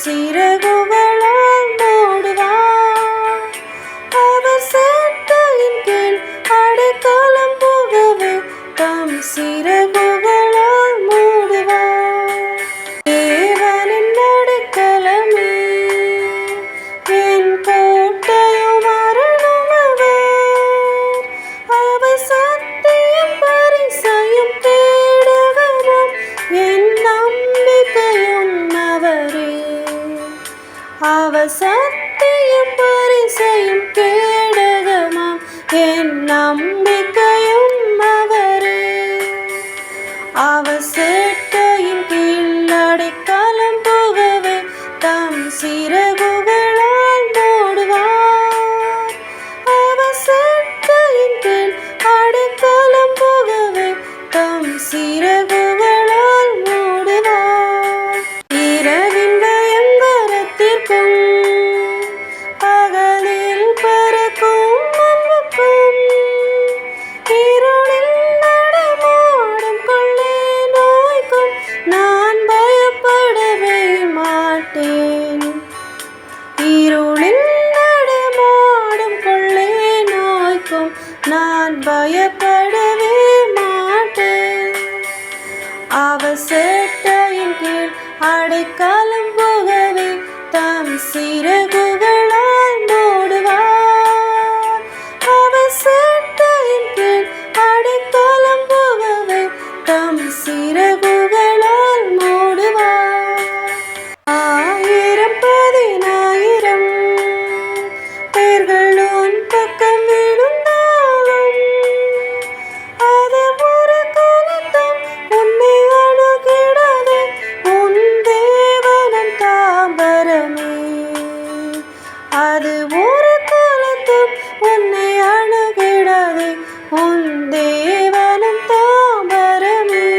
சிறகுகளால் மூடுவார். அவர் சேட்டையின் கீழ் அடைக்கலம் புகவே தம் சிறகுகளால் மூடுவார். தேவனின் அடைக்கலமே என் கோட்டையும் அரணம் அவர். அவர் சத்தியம் பரிசையும் கேடகமும் என் நம்பிக்கையும் அவரே. அவர் சத்தியம் பரிசையும் கேடகமும் என் நம்பிக்கையும் அவரே. அவர் சேட்டையின் கீழ் அடைக்கலம் புகவே தம் சிறகுகளால் மூடுவார். அவர் சேட்டையின் கீழ் அடைக்கலம் புகவே தம் சிறகுகளால் மூடுவார். இரவின் பயங்கரத்திற்கும் பகலில் பறக்கும் அம்புக்கும் இருளில் நடமாடும் கொள்ளை நோய்க்கும் நான் பயப்படவே மாட்டேன். இருளில் நடமாடும் கொள்ளை நோய்க்கும் நான் பயப்படவே மாட்டேன். அவர் சேட்டையின் கீழ் அடைக்கலம் புகவே தம் சிறகுகளால் மூடுவார். அவர் சேட்டையின் கீழ் அடைக்கலம் புகவே தம் சிறகுகளால் மூடுவார். 1000 10,000 பேர்கள் உன் பக்கம் விழுந்தாலும் அது ஒரு காலத்தும் உன்னை அணுகிடாது. உன் தேவனின் தாம்பரமே அது ஒரு காலத்தும் உன்னை அணுகிடாது. உன் தேவனின் தாம்பரமே.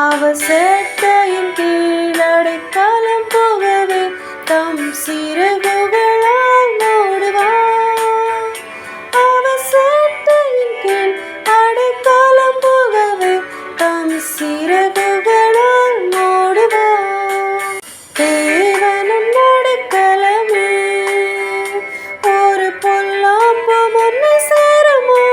அவர் சேட்டையின் கீழ் அடைக்கலம் புகவே தம் சிறகுகளால் மூடுவார். அவர் சேட்டையின் கீழ் அடைக்கலம் புகவே தம் சிறகுகளால் மூடுவார். தேவனின் அடைக்கலமே ஒரு பொல்லாப்பும் உன்னை சேருமோ.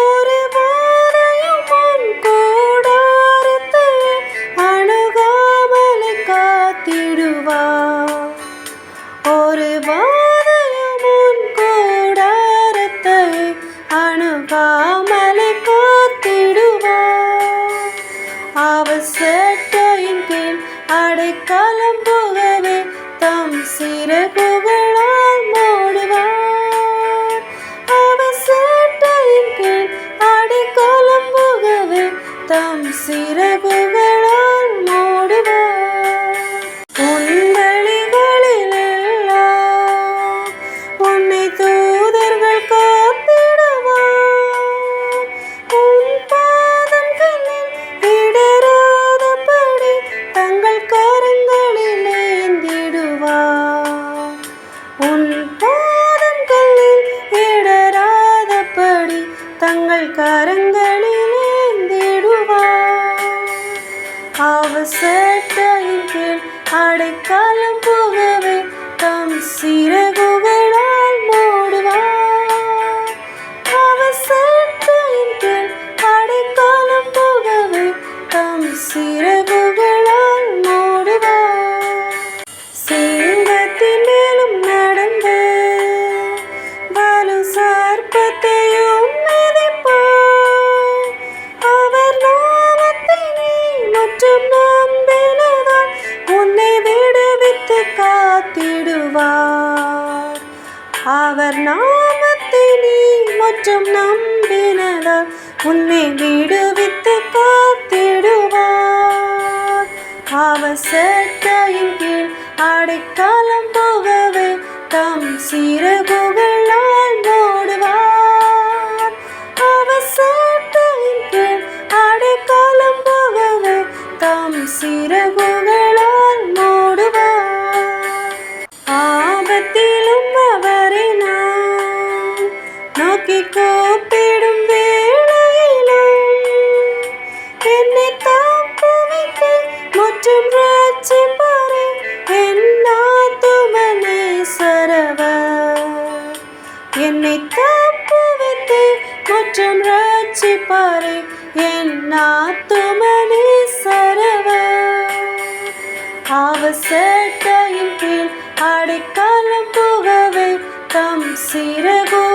ஒரு வாதையும் உன் கூடாரத்தை அணுகாமலே காத்திடுவார். ஒரு வாதையும் உன் கூடாரத்தை அணுகாமலே காத்திடுவார். அவர் சேட்டையின் கீழ் அடைக்கலம் புகவே தம் சிறகுகளால் மூடுவார். அவர் சேட்டையின் கீழ் அடைக்கலம் புகவே தம் சிறகுகளால் மூடுவார். உன் வழிகளிலெல்லாம் உன்னை தூதர்கள் காத்திடுவார். உன் பாதங்களில் இடராதபடி தங்கள் கரங்களில் ஏந்திடுவார். உன் பாதங்களில் இடராதபடி தங்கள் கரங்களில் ஏந்திடுவார். அவர் சேட்டையின் கீழ் அடைக்கலம் புகவே தம் சிறகுகளால் மூடுவார். அவர் சேட்டையின் கீழ் அடைக்கலம் புகவே தம் சிறகுகளால் மூடுவார். சிங்கத்தின் மேலும் நடந்து வலு சர்ப்பத்தையும் மிதிப்பார். அவர் நாமத்தை நீ மற்றும் நம்பினதால் உன்னை விடுவித்து காத்திடுவார். அவர் நாமத்தை நீ மற்றும் நம்பினதால் உன்னை விடுவித்து காத்திடுவார். அவர் சேட்டையின் கீழ் அடைக்கலம் புகவே தம் சிறகுகளால் மூடுவார். அவர் சேட்டையின் கீழ் அடைக்கலம் புகவே தம் சிறகுகளால் மூடுவார். ஆபத்திலும் அவரை நான் நோக்கி கூப்பிடும் வேளையிலும் என்னை தாக்குவித்து மற்றும் ரட்சிப்பார். ரட்சிப்பாரே என் ஆத்துமனே சரவர். அவர் சேட்டையின் கீழ் அடைக்கலம் புகவே தம் சிறகு